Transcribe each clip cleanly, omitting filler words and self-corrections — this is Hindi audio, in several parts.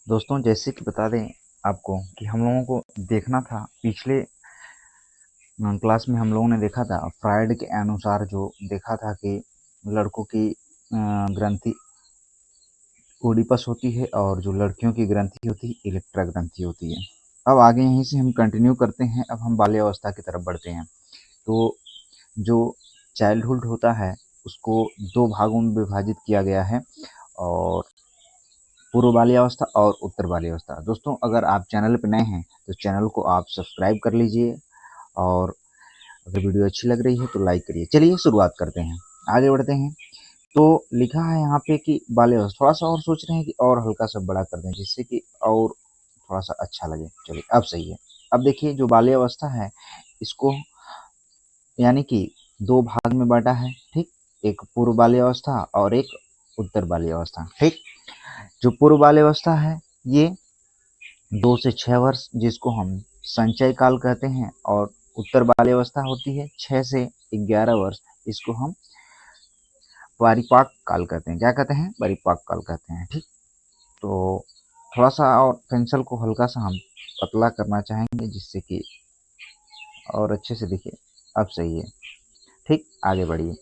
दोस्तों, जैसे कि बता दें आपको कि हम लोगों को देखना था पिछले क्लास में हम लोगों ने देखा था फ्रायड के अनुसार जो देखा था कि लड़कों की ग्रंथि ओडिपस होती है और जो लड़कियों की ग्रंथि होती है इलेक्ट्रा ग्रंथि होती है। अब आगे यहीं से हम कंटिन्यू करते हैं। अब हम बाल्यावस्था की तरफ बढ़ते हैं। तो जो चाइल्डहुड होता है उसको दो भागों में विभाजित किया गया है, और पूर्व बाल्यावस्था और उत्तर बाल्यावस्था। दोस्तों, अगर आप चैनल पर नए हैं तो चैनल को आप सब्सक्राइब कर लीजिए, और अगर वीडियो अच्छी लग रही है तो लाइक करिए। चलिए शुरुआत करते हैं, आगे बढ़ते हैं। तो लिखा है यहाँ पे कि बाल्यावस्था, थोड़ा सा और सोच रहे हैं कि और हल्का सा बड़ा कर दें जिससे कि और थोड़ा सा अच्छा लगे। चलिए अब सही है। अब देखिए, जो बाल्यावस्था है इसको यानी कि दो भाग में बांटा है, ठीक। एक पूर्व बाल्यावस्था और एक उत्तर बाल्यावस्था, ठीक। जो पूर्व बाल्यावस्था है ये 2 से 6 वर्ष, जिसको हम संचय काल कहते हैं, और उत्तर बाल्यावस्था होती है 6 से 11 वर्ष, इसको हम परिपाक काल कहते हैं। क्या कहते हैं? परिपाक काल कहते हैं, ठीक। तो थोड़ा सा और पेंसिल को हल्का सा हम पतला करना चाहेंगे जिससे कि और अच्छे से दिखे। अब सही है, ठीक। आगे बढ़िए।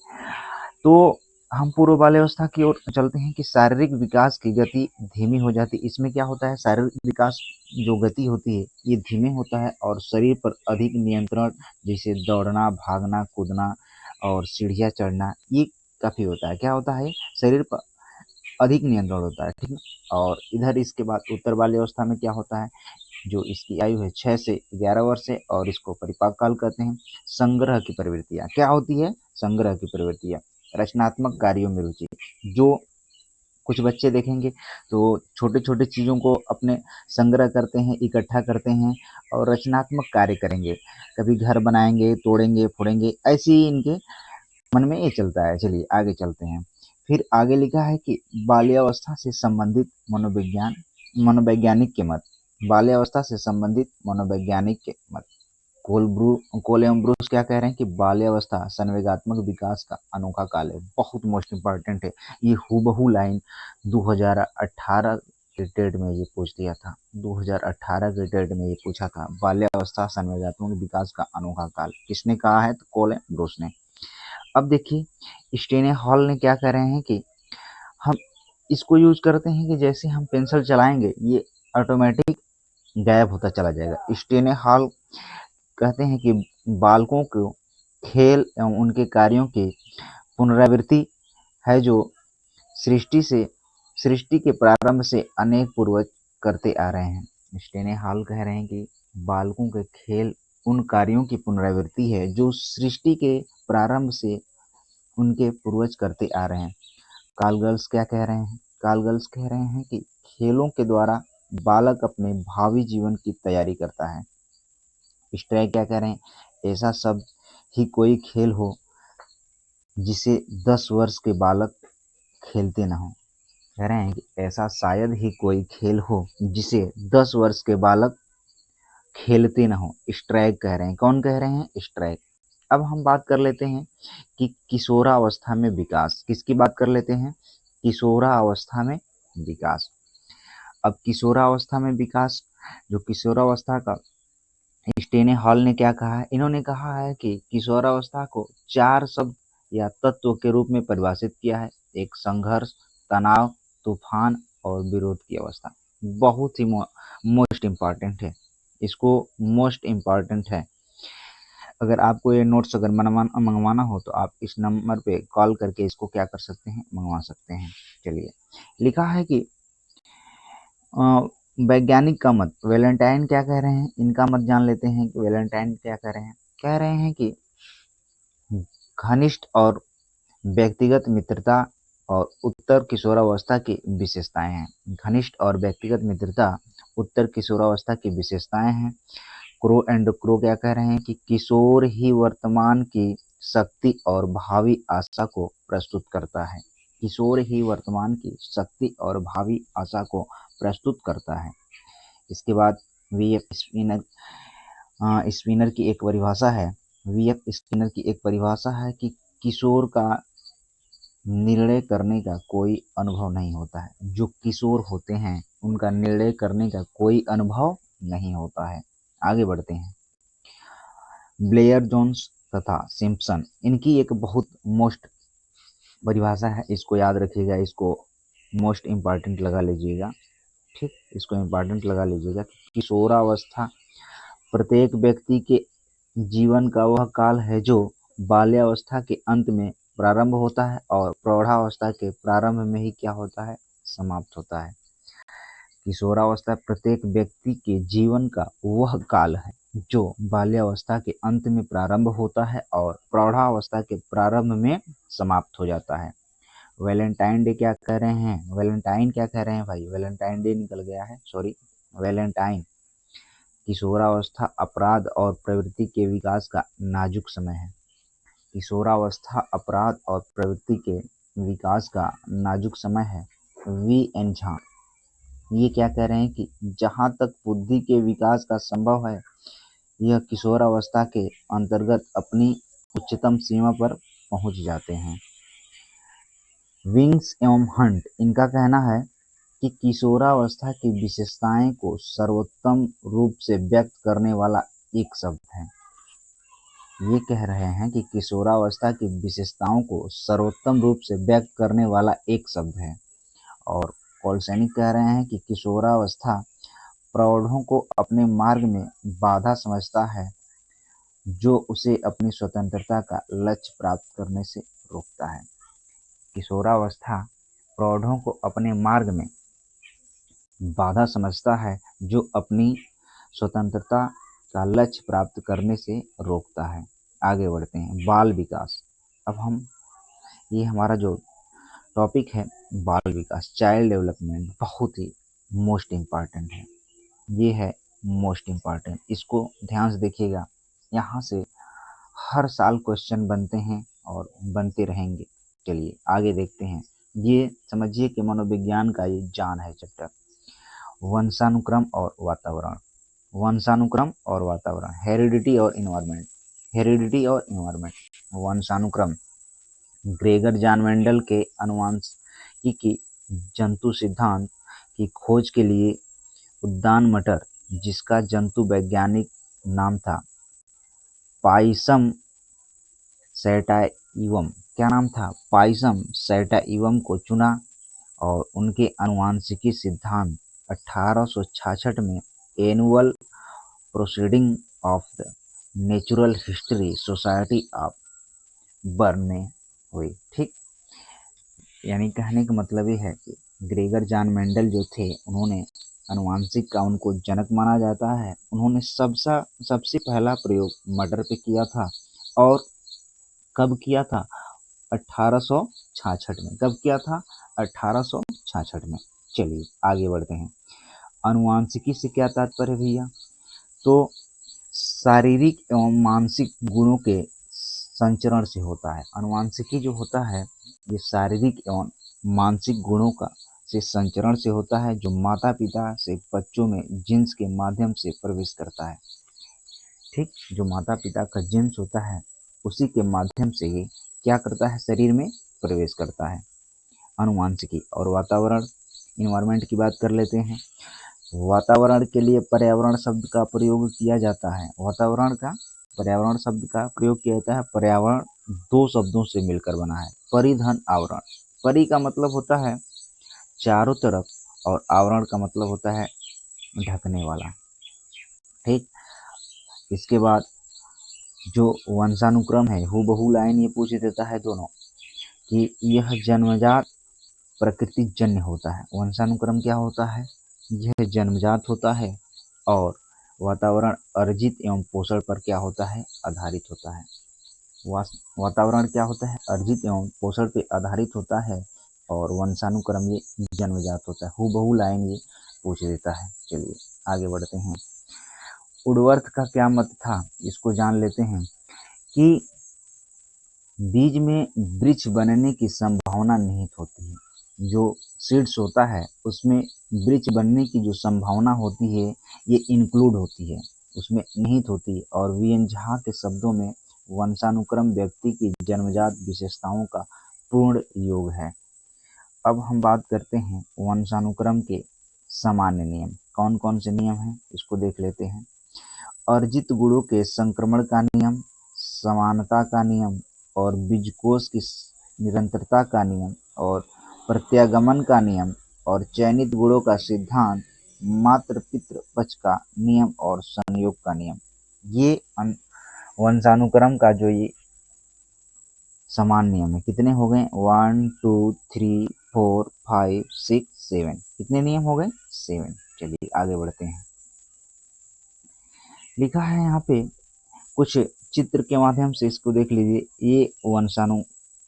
तो हम पूर्व बाल्यावस्था की ओर चलते हैं कि शारीरिक विकास की गति धीमी हो जाती है। इसमें क्या होता है, शारीरिक विकास जो गति होती है ये धीमे होता है, और शरीर पर अधिक नियंत्रण, जैसे दौड़ना, भागना, कूदना और सीढ़ियाँ चढ़ना, ये काफ़ी होता है। क्या होता है, शरीर पर अधिक नियंत्रण होता है, ठीक है। और इधर इसके बाद उत्तर बाल्यावस्था में क्या होता है, जो इसकी आयु है 6 से 11 वर्ष है, और इसको परिपाक काल कहते हैं। संग्रह की प्रवृत्तियाँ क्या होती है, संग्रह की प्रवृत्तियाँ, रचनात्मक कार्यों में रुचि। जो कुछ बच्चे देखेंगे तो छोटे छोटे चीज़ों को अपने संग्रह करते हैं, इकट्ठा करते हैं और रचनात्मक कार्य करेंगे। कभी घर बनाएंगे, तोड़ेंगे, फोड़ेंगे, ऐसे ही इनके मन में ये चलता है। चलिए आगे चलते हैं। फिर आगे लिखा है कि बाल्यावस्था से संबंधित मनोवैज्ञानिक के मत। बाल्यावस्था से संबंधित मनोवैज्ञानिक के मत। कोल एवं ब्रूस क्या कह रहे हैं कि बाल्यावस्था संवेगात्मक विकास का अनोखा काल है। बहुत मोस्ट इंपॉर्टेंट है। ये हूबहू लाइन 2018 के डेट में ये पूछ दिया था। 2018 के डेट में ये पूछा था, बाल्यावस्था संवेगात्मक विकास का अनोखा काल किसने कहा है, तो कोल एवं ब्रूस ने। अब देखिए, स्टेने हॉल ने क्या कह रहे हैं कि हम इसको यूज करते हैं कि जैसे हम पेंसिल चलाएंगे ये ऑटोमेटिक गायब होता चला जाएगा। स्टेने हॉल कहते हैं कि बालकों को खेल एवं उनके कार्यों की पुनरावृत्ति है, जो सृष्टि से सृष्टि के प्रारंभ से अनेक पूर्वज करते आ रहे हैं। स्टेने हॉल कह रहे हैं कि बालकों के खेल उन कार्यों की पुनरावृत्ति है जो सृष्टि के प्रारंभ से उनके पूर्वज करते आ रहे हैं। कालगर्ल्स क्या कह रहे हैं, कालगर्ल्स कह रहे हैं कि खेलों के द्वारा बालक अपने भावी जीवन की तैयारी करता है। स्ट्राइक क्या कह रहे हैं, ऐसा सब ही कोई खेल हो जिसे 10 वर्ष के बालक खेलते न हो। कह रहे हैं कि ऐसा शायद ही कोई खेल हो जिसे 10 वर्ष के बालक खेलते न हो। स्ट्राइक कह रहे हैं। कौन कह रहे हैं, स्ट्राइक। अब हम बात कर लेते हैं कि किशोरावस्था में विकास, किसकी बात कर लेते हैं, किशोरावस्था में विकास। अब किशोरावस्था में विकास, जो किशोरावस्था का स्टेने हॉल ने क्या कहा है, इन्होंने कहा है कि किशोरावस्था को 4 शब्द या तत्व के रूप में परिभाषित किया है। एक, संघर्ष, तनाव, तूफान और विरोध की अवस्था। बहुत ही मोस्ट इम्पॉर्टेंट है, इसको मोस्ट इम्पॉर्टेंट है। अगर आपको ये नोट्स अगर मंगवाना हो तो आप इस नंबर पे कॉल करके इसको क्या कर सकते हैं, मंगवा सकते हैं। चलिए, लिखा है कि वैज्ञानिक का मत, वैलेंटाइन क्या कह रहे हैं, इनका मत जान लेते हैं कि वैलेंटाइन क्या कह रहे हैं। कह रहे हैं कि घनिष्ठ और व्यक्तिगत मित्रता और उत्तर किशोरावस्था की विशेषताएं हैं। घनिष्ठ और व्यक्तिगत मित्रता उत्तर किशोरावस्था की विशेषताएं हैं। क्रो एंड क्रो क्या कह रहे हैं कि किशोर ही वर्तमान की शक्ति और भावी आशा को प्रस्तुत करता है। किशोर ही वर्तमान की शक्ति और भावी आशा को प्रस्तुत करता है। इसके बाद वी एफ स्पिनर स्पिनर की एक परिभाषा है। वी एफ स्पिनर की एक परिभाषा है कि किशोर का निर्णय करने का कोई अनुभव नहीं होता है। जो किशोर होते हैं उनका निर्णय करने का कोई अनुभव नहीं होता है। आगे बढ़ते हैं। ब्लेयर जोन्स तथा सिम्पसन, इनकी एक बहुत मोस्ट परिभाषा है, इसको याद रखिएगा, इसको मोस्ट इम्पॉर्टेंट लगा लीजिएगा। ठीक, इसको इम्पॉर्टेंट लगा लीजिएगा। किशोरावस्था प्रत्येक व्यक्ति के जीवन का वह काल है जो बाल्यावस्था के अंत में प्रारंभ होता है और प्रौढ़ावस्था के प्रारंभ में ही क्या होता है, समाप्त होता है। किशोरावस्था प्रत्येक व्यक्ति के जीवन का वह काल है जो बाल्यावस्था के अंत में प्रारंभ होता है और प्रौढ़ावस्था के प्रारंभ में समाप्त हो जाता है। वैलेंटाइन डे क्या कह रहे हैं, वैलेंटाइन क्या कह रहे हैं भाई, वैलेंटाइन डे निकल गया है, सॉरी, वैलेंटाइन। किशोरावस्था अपराध और प्रवृत्ति के विकास का नाजुक समय है। किशोरावस्था अपराध और प्रवृत्ति के विकास का नाजुक समय है। वी एन झा ये क्या कह रहे हैं कि जहाँ तक बुद्धि के विकास का संभव है, यह किशोरावस्था के अंतर्गत अपनी उच्चतम सीमा पर पहुंच जाते हैं। विंग्स एवं हंट, इनका कहना है कि किशोरावस्था की विशेषताएं को सर्वोत्तम रूप से व्यक्त करने वाला एक शब्द है। ये कह रहे हैं कि किशोरावस्था की विशेषताओं को सर्वोत्तम रूप से व्यक्त करने वाला एक शब्द है। और कोलसैनिक कह रहे हैं कि किशोरावस्था प्रौढ़ों को अपने मार्ग में बाधा समझता है जो उसे अपनी स्वतंत्रता का लक्ष्य प्राप्त करने से रोकता है। किशोरावस्था प्रौढ़ों को अपने मार्ग में बाधा समझता है जो अपनी स्वतंत्रता का लक्ष्य प्राप्त करने से रोकता है। आगे बढ़ते हैं। बाल विकास। अब हम ये हमारा जो टॉपिक है बाल विकास, चाइल्ड डेवलपमेंट, बहुत ही मोस्ट इम्पॉर्टेंट है। ये है मोस्ट इम्पॉर्टेंट, इसको ध्यान से देखिएगा। यहाँ से हर साल क्वेश्चन बनते हैं और बनते रहेंगे। चलिए आगे देखते हैं। ये समझिए कि मनोविज्ञान का ये जान है चैप्टर। वंशानुक्रम और वातावरण। वंशानुक्रम और वातावरण, हेरिडिटी और इन्वायरमेंट। हेरिडिटी और इन्वायरमेंट। वंशानुक्रम। ग्रेगर जॉन मेंडल के आनुवंशिकी जंतु सिद्धांत की खोज के लिए उद्यान मटर, जिसका जंतु वैज्ञानिक नाम था पाइसम सैटाइवम, क्या नाम था, पाइसम सैटाइवम को चुना और उनके आनुवंशिकी सिद्धांत 1866 में annual proceeding of the natural history society of burn में हुई। ठीक, यानी कहने का मतलब ये है कि ग्रेगर जॉन मेंडल जो थे, उन्होंने आनुवंशिक का उनको जनक माना जाता है। उन्होंने सबसे पहला प्रयोग मटर पे किया था। और कब किया था, 1866 में। कब किया था, 1866 में। चलिए आगे बढ़ते हैं। आनुवंशिकी से क्या तात्पर्य भैया, तो शारीरिक एवं मानसिक गुणों के संचरण से होता है। आनुवंशिकी जो होता है ये शारीरिक एवं मानसिक गुणों का से संचरण से होता है, जो माता पिता से बच्चों में जीन्स के माध्यम से प्रवेश करता है। ठीक, जो माता पिता का जीन्स होता है उसी के माध्यम से ये क्या करता है, शरीर में प्रवेश करता है। आनुवंशिकी। और वातावरण, इन्वायरमेंट की बात कर लेते हैं। वातावरण के लिए पर्यावरण शब्द का प्रयोग किया जाता है। पर्यावरण शब्द का प्रयोग किया जाता है। पर्यावरण दो शब्दों से मिलकर बना है, परिधन आवरण। परि का मतलब होता है चारों तरफ और आवरण का मतलब होता है ढकने वाला। ठीक, इसके बाद जो वंशानुक्रम है, हूबहू लाइन ये पूछ देता है दोनों कि यह जन्मजात प्रकृति जन्य होता है। वंशानुक्रम क्या होता है, यह जन्मजात होता है और वातावरण अर्जित एवं पोषण पर क्या होता है, आधारित होता है। वातावरण क्या होता है, अर्जित एवं पोषण पे आधारित होता है और वंशानुक्रम ये जन्मजात होता है। हूबहू लाइन ये पूछ देता है। चलिए आगे बढ़ते हैं। उर्वर्थ का क्या मत था, इसको जान लेते हैं कि बीज में वृक्ष बनने की संभावना निहित होती है। जो सीड्स होता है उसमें वृक्ष बनने की जो संभावना होती है ये इंक्लूड होती है, उसमें निहित होती है। और वी एन झा के शब्दों में वंशानुक्रम व्यक्ति की जन्मजात विशेषताओं का पूर्ण योग है। अब हम बात करते हैं वंशानुक्रम के सामान्य नियम। कौन कौन से नियम हैं इसको देख लेते हैं। अर्जित गुणों के संक्रमण का नियम, समानता का नियम और बीजकोष की निरंतरता का नियम और प्रत्यागमन का नियम और चयनित गुणों का सिद्धांत, मातृ पितृ पक्ष का नियम और संयोग का नियम। ये वंशानुक्रम का जो ये समान नियम है। कितने हो गए? 1 2 3 4 5 6 7। कितने नियम हो गए? 7। चलिए आगे बढ़ते हैं। लिखा है यहाँ पे कुछ चित्र के माध्यम से इसको देख लीजिए। ये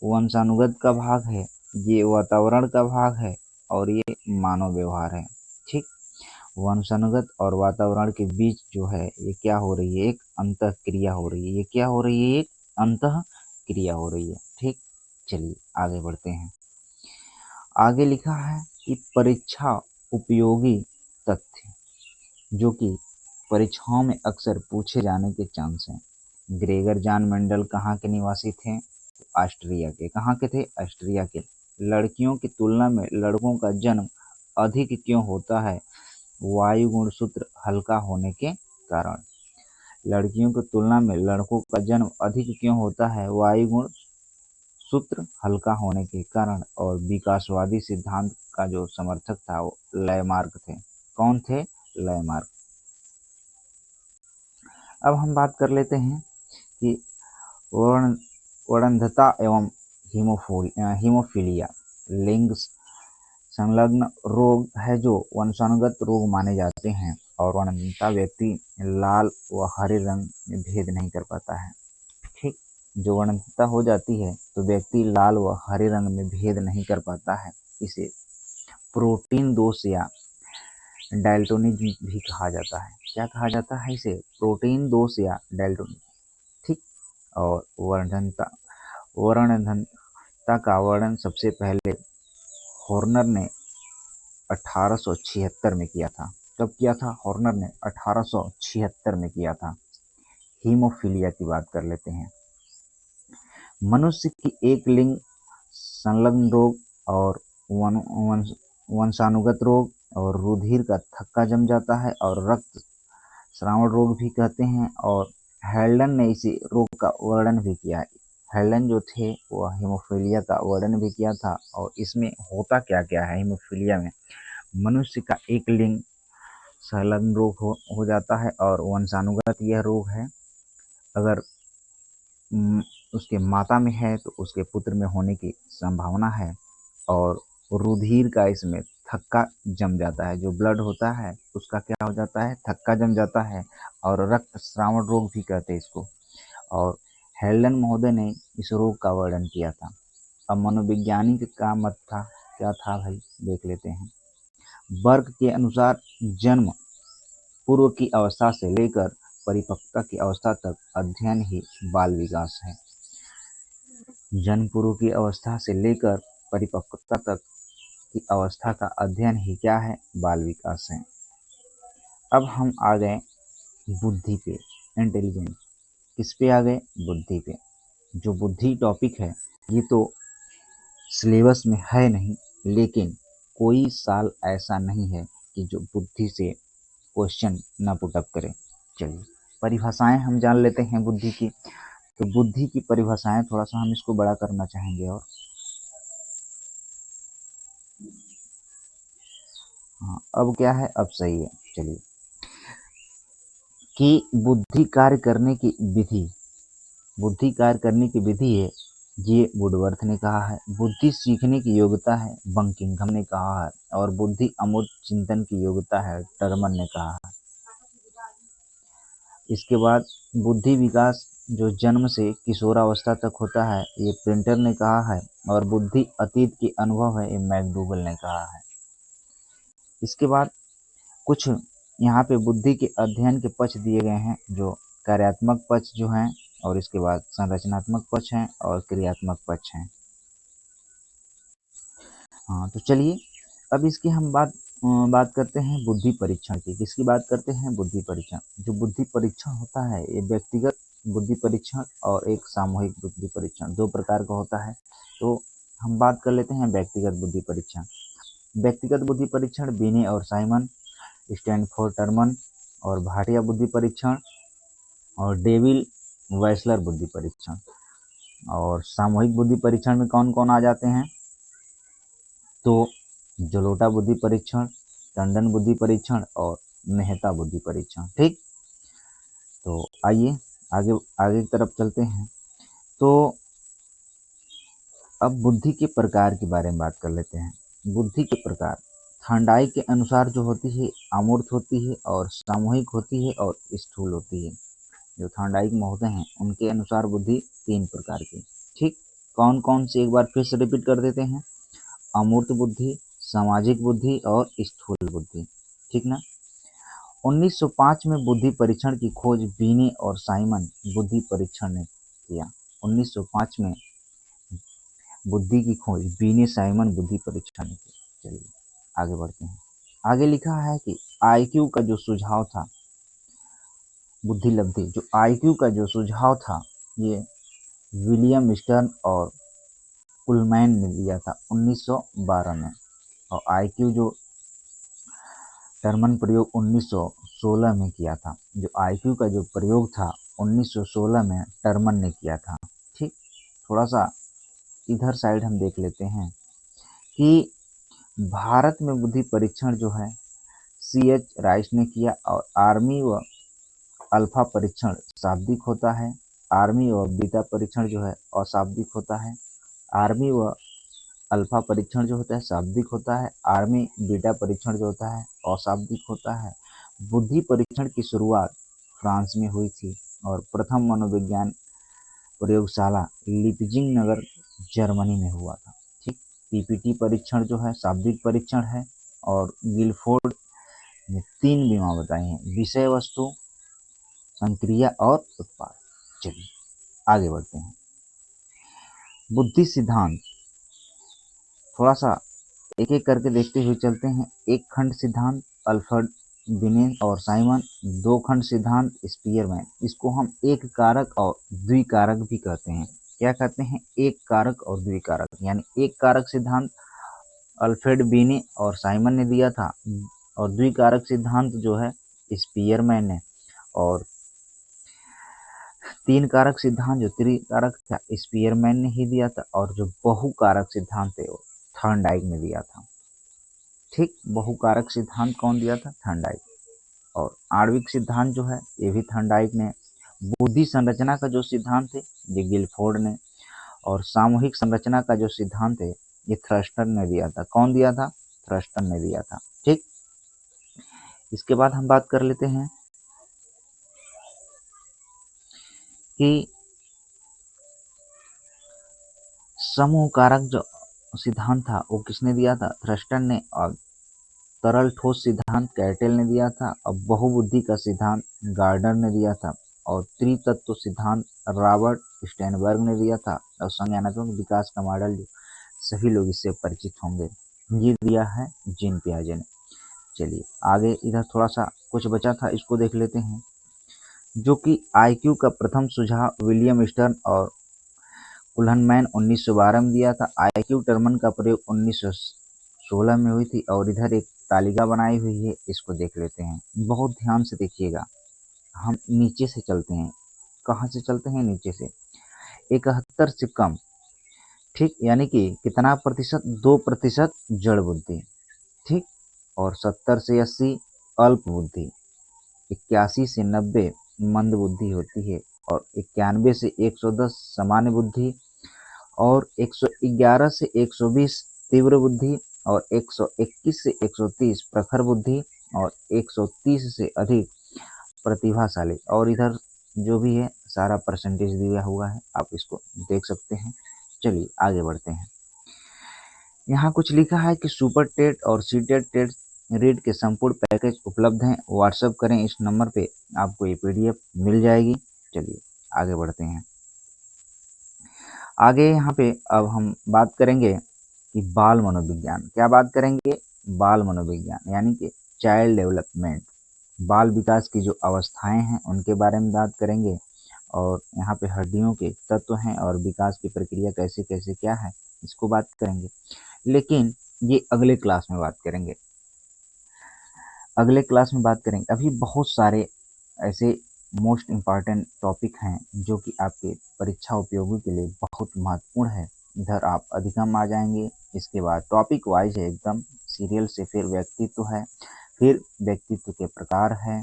वंशानुगत का भाग है, ये वातावरण का भाग है और ये मानव व्यवहार है। ठीक, वंशानुगत और वातावरण के बीच जो है ये क्या हो रही है? एक अंतः क्रिया हो रही है। ये क्या हो रही है? एक अंतः क्रिया हो रही है। ठीक, चलिए आगे बढ़ते हैं। आगे लिखा है कि परीक्षा उपयोगी तथ्य, जो कि परीक्षाओं में अक्सर पूछे जाने के चांस हैं। ग्रेगर जॉन मेंडल कहाँ के निवासी थे? ऑस्ट्रिया के। कहाँ के थे? ऑस्ट्रिया के। लड़कियों की तुलना में लड़कों का जन्म अधिक क्यों होता है? वायु गुणसूत्र हल्का होने के कारण। लड़कियों की तुलना में लड़कों का जन्म अधिक क्यों होता है? वायु गुण सूत्र हल्का होने के कारण। और विकासवादी सिद्धांत का जो समर्थक था वो लैमार्क थे। कौन थे? लैमार्क। अब हम बात कर लेते हैं कि वर्णंधता एवं हीमोफीलिया लिंग संलग्न रोग है जो वंशानुगत रोग माने जाते हैं। और वर्णंधता व्यक्ति लाल व हरे रंग में भेद नहीं कर पाता है। ठीक, जो वर्णंधता हो जाती है तो व्यक्ति लाल व हरे रंग में भेद नहीं कर पाता है। इसे प्रोटीन दोष या डाल्टोनिज्म भी कहा जाता है। क्या कहा जाता है इसे? प्रोटीन दोष या डाल्टोनिज्म। ठीक, और वर्णंधता का वर्णन सबसे पहले हॉर्नर ने 1876 में किया था। कब किया था? हॉर्नर ने 1876 में किया था। हीमोफीलिया की बात कर लेते हैं। मनुष्य की एक लिंग संलग्न रोग और वंशानुगत रोग और रुधिर का थक्का जम जाता है और रक्त श्रावण रोग भी कहते हैं। और हेल्डन ने इसी रोग का वर्णन भी किया है। हेल्डन जो थे वह हीमोफीलिया का वर्णन भी किया था। और इसमें होता क्या क्या है? हीमोफीलिया में मनुष्य का एक लिंग संलग्न रोग हो जाता है और वंशानुगत यह रोग है। अगर उसके माता में है तो उसके पुत्र में होने की संभावना है। और रुधिर का इसमें थक्का जम जाता है। जो ब्लड होता है उसका क्या हो जाता है? थक्का जम जाता है। और रक्त श्रावण रोग भी कहते हैं इसको। और हेल्डन महोदय ने इस रोग का वर्णन किया था। अब मनोवैज्ञानिक का मत था, क्या था भाई? देख लेते हैं। वर्ग के अनुसार जन्म पूर्व की अवस्था से लेकर परिपक्वता की अवस्था तक अध्ययन ही बाल विकास है। जन्म पूर्व की अवस्था से लेकर परिपक्वता तक की अवस्था का अध्ययन ही क्या है? बाल विकास है। अब हम आ गए बुद्धि पे, इंटेलिजेंस। किस पे आ गए? बुद्धि पे। जो बुद्धि टॉपिक है ये तो सिलेबस में है नहीं, लेकिन कोई साल ऐसा नहीं है कि जो बुद्धि से क्वेश्चन ना पुटअप करे। चलिए परिभाषाएं हम जान लेते हैं बुद्धि की। तो बुद्धि की परिभाषाएं थोड़ा सा हम इसको बड़ा करना चाहेंगे। और हाँ, अब क्या है? अब सही है। चलिए कि बुद्धि कार्य करने की विधि, बुद्धि कार्य करने की विधि है, ये वुडवर्थ ने कहा है। बुद्धि सीखने की योग्यता है, बंकिंघम ने कहा है। और बुद्धि अमूर्त चिंतन की योग्यता है, टर्मन ने कहा है। इसके बाद बुद्धि विकास जो जन्म से किशोरावस्था तक होता है, ये प्रिंटर ने कहा है। और बुद्धि अतीत की अनुभव है, ये मैकडूगल ने कहा है। इसके बाद कुछ यहाँ पे बुद्धि के अध्ययन के पक्ष दिए गए हैं, जो कार्यात्मक पक्ष जो हैं, और इसके बाद संरचनात्मक पक्ष हैं और क्रियात्मक पक्ष हैं। हाँ, तो चलिए अब इसकी हम बात करते हैं बुद्धि परीक्षण की। किसकी बात करते हैं? बुद्धि परीक्षण। जो बुद्धि परीक्षण होता है ये व्यक्तिगत बुद्धि परीक्षण और एक सामूहिक बुद्धि परीक्षण, दो प्रकार का होता है। तो हम बात कर लेते हैं व्यक्तिगत बुद्धि परीक्षण। व्यक्तिगत बुद्धि परीक्षण बिने और साइमन, स्टैनफोर्ड टर्मन और भाटिया बुद्धि परीक्षण और डेविल वैसलर बुद्धि परीक्षण। और सामूहिक बुद्धि परीक्षण में कौन कौन आ जाते हैं, तो जलोटा बुद्धि परीक्षण, टंडन बुद्धि परीक्षण और मेहता बुद्धि परीक्षण। ठीक, तो आइए आगे आगे की तरफ चलते हैं। तो अब बुद्धि के प्रकार के बारे में बात कर लेते हैं। बुद्धि के प्रकार थर्नडाइक के अनुसार जो होती है अमूर्त होती है और सामूहिक होती है और स्थूल होती है। जो थर्नडाइक महोदय हैं उनके अनुसार बुद्धि 3 प्रकार की। ठीक, कौन कौन से एक बार फिर से रिपीट कर देते हैं। अमूर्त बुद्धि, सामाजिक बुद्धि और स्थूल बुद्धि। ठीक ना। 1905 में बुद्धि परीक्षण की खोज बीने और साइमन बुद्धि परीक्षण ने किया। 1905 में बुद्धि की खोज बीने साइमन बुद्धि परीक्षण ने की। चलिए आगे बढ़ते हैं। आगे लिखा है कि आईक्यू का जो सुझाव था, बुद्धि लब्धि, जो आईक्यू का जो सुझाव था ये विलियम स्टर्न और कुलमैन ने दिया था 1912 में। और आईक्यू जो टर्मन प्रयोग 1916 में किया था। जो आईक्यू का जो प्रयोग था 1916 में टर्मन ने किया था। ठीक, थोड़ा सा इधर साइड हम देख लेते हैं कि भारत में बुद्धि परीक्षण जो है CH राइस ने किया और आर्मी व अल्फा परीक्षण शाब्दिक होता है। आर्मी व बीटा परीक्षण जो है अशाब्दिक होता है। आर्मी व अल्फा परीक्षण जो होता है शाब्दिक होता है। आर्मी बीटा परीक्षण जो होता है अशाब्दिक होता है। बुद्धि परीक्षण की शुरुआत फ्रांस में हुई थी और प्रथम मनोविज्ञान प्रयोगशाला लिपजिंग नगर जर्मनी में हुआ था। ठीक, पीपीटी परीक्षण जो है शाब्दिक परीक्षण है और गिलफोर्ड ने 3 बीमा बताई हैं, विषय वस्तु, संक्रिया और उत्पाद। चलिए आगे बढ़ते हैं। बुद्धि सिद्धांत थोड़ा सा एक एक करके देखते हुए चलते हैं। एक खंड सिद्धांत अल्फ्रेड बिने और साइमन, 2 खंड सिद्धांत स्पीयरमैन। इसको हम एक कारक और द्विकारक भी कहते हैं। क्या कहते हैं, एक कारक और द्विकारक। यानी एक कारक सिद्धांत अल्फ्रेड बिने और साइमन ने दिया था और द्विकारक सिद्धांत जो है स्पीयरमैन ने, और 3 कारक सिद्धांत जो त्रिकारक था स्पीयरमैन ने ही दिया था और जो बहुकारक सिद्धांत है वो थर्नडाइक ने दिया था। ठीक, बहुकारक सिद्धांत कौन दिया था, थर्नडाइक। और आणविक सिद्धांत जो है ये भी थर्नडाइक ने। बुद्धि संरचना का जो सिद्धांत है ये गिलफोर्ड ने। और सामूहिक संरचना का जो सिद्धांत है ये थ्रस्टर ने दिया था। कौन दिया था, थ्रस्टर ने दिया था। ठीक, इसके बाद हम बात कर लेते हैं कि समूह कारक जो सिद्धांत था वो किसने दिया था, थ्रस्टर ने। और तरल ठोस सिद्धांत कैटेल ने दिया था। और बहुबुद्धि का सिद्धांत गार्डनर ने दिया था। और त्रितत्व सिद्धांत रॉबर्ट स्टेनबर्ग ने दिया था। और संज्ञानात्मक विकास का मॉडल जो सभी लोग इससे परिचित होंगे ये दिया है जीन पियाजे ने। चलिए आगे इधर थोड़ा सा कुछ बचा था इसको देख लेते हैं। जो कि आईक्यू का प्रथम सुझाव विलियम स्टर्न और कुलहनमैन 1912 में दिया था। आईक्यू टर्मन का प्रयोग 1916 में हुई थी। और इधर एक तालिका बनाई हुई है, इसको देख लेते हैं। बहुत ध्यान से देखिएगा, हम नीचे से चलते हैं। कहाँ से चलते हैं, नीचे से। 71 से कम, ठीक, यानी कि कितना प्रतिशत, 2% जड़ बुद्धि। ठीक, और 70 से 80 अल्प बुद्धि, 81 से 90 मंद बुद्धि होती है और 91 से 110 सामान्य बुद्धि और 111 से 120 तीव्र बुद्धि और 121 से 130 प्रखर बुद्धि और 130 से अधिक प्रतिभाशाली। और इधर जो भी है सारा परसेंटेज दिया हुआ है, आप इसको देख सकते हैं। चलिए आगे बढ़ते हैं। यहाँ कुछ लिखा है कि सुपर टेट और सीटेट टेट रीड के संपूर्ण पैकेज उपलब्ध हैं। व्हाट्सएप करें इस नंबर पे, आपको ये PDF मिल जाएगी। चलिए आगे बढ़ते हैं। आगे यहाँ पे अब हम बात करेंगे कि बाल मनोविज्ञान। क्या बात करेंगे, बाल मनोविज्ञान यानी कि चाइल्ड डेवलपमेंट, बाल विकास की जो अवस्थाएं हैं उनके बारे में बात करेंगे। और यहाँ पे हड्डियों के तत्व हैं और विकास की प्रक्रिया कैसे कैसे क्या है इसको बात करेंगे, लेकिन ये अगले क्लास में बात करेंगे। अगले क्लास में बात करेंगे। अभी बहुत सारे ऐसे मोस्ट इम्पॉर्टेंट टॉपिक हैं जो कि आपके परीक्षा उपयोगी के लिए बहुत महत्वपूर्ण है। इधर आप अधिगम आ जाएंगे, इसके बाद टॉपिक वाइज है एकदम सीरियल से, फिर व्यक्तित्व है, फिर व्यक्तित्व के प्रकार है,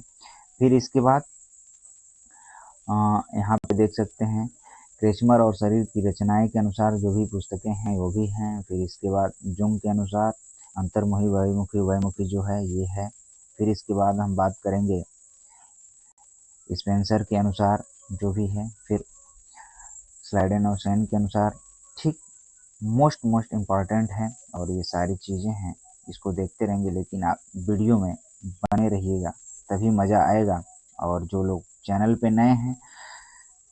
फिर इसके बाद यहाँ पे देख सकते हैं क्रेचमर और शरीर की रचनाएं के अनुसार जो भी पुस्तकें हैं वो भी हैं। फिर इसके बाद जुंग के अनुसार अंतर्मुखी बहिर्मुखी उभयमुखी जो है ये है। फिर इसके बाद हम बात करेंगे स्पेंसर के अनुसार जो भी है, फिर स्लाइडेन और सैन के अनुसार। ठीक, मोस्ट इम्पॉर्टेंट है और ये सारी चीज़ें हैं, इसको देखते रहेंगे, लेकिन आप वीडियो में बने रहिएगा तभी मज़ा आएगा। और जो लोग चैनल पे नए हैं,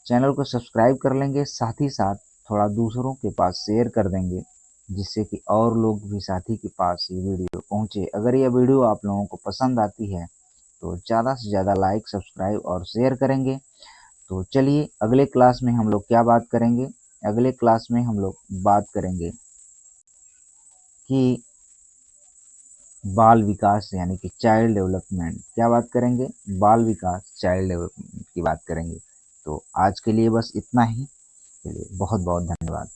चैनल को सब्सक्राइब कर लेंगे, साथ ही साथ थोड़ा दूसरों के पास शेयर कर देंगे, जिससे कि और लोग भी साथी के पास ये वीडियो पहुँचे। अगर यह वीडियो आप लोगों को पसंद आती है तो ज़्यादा से ज़्यादा लाइक, सब्सक्राइब और शेयर करेंगे। तो चलिए अगले क्लास में हम लोग क्या बात करेंगे। अगले क्लास में हम लोग बात करेंगे कि बाल विकास यानी कि चाइल्ड डेवलपमेंट। क्या बात करेंगे? बाल विकास, चाइल्ड डेवलपमेंट की बात करेंगे। तो आज के लिए बस इतना ही। चलिए, बहुत बहुत धन्यवाद।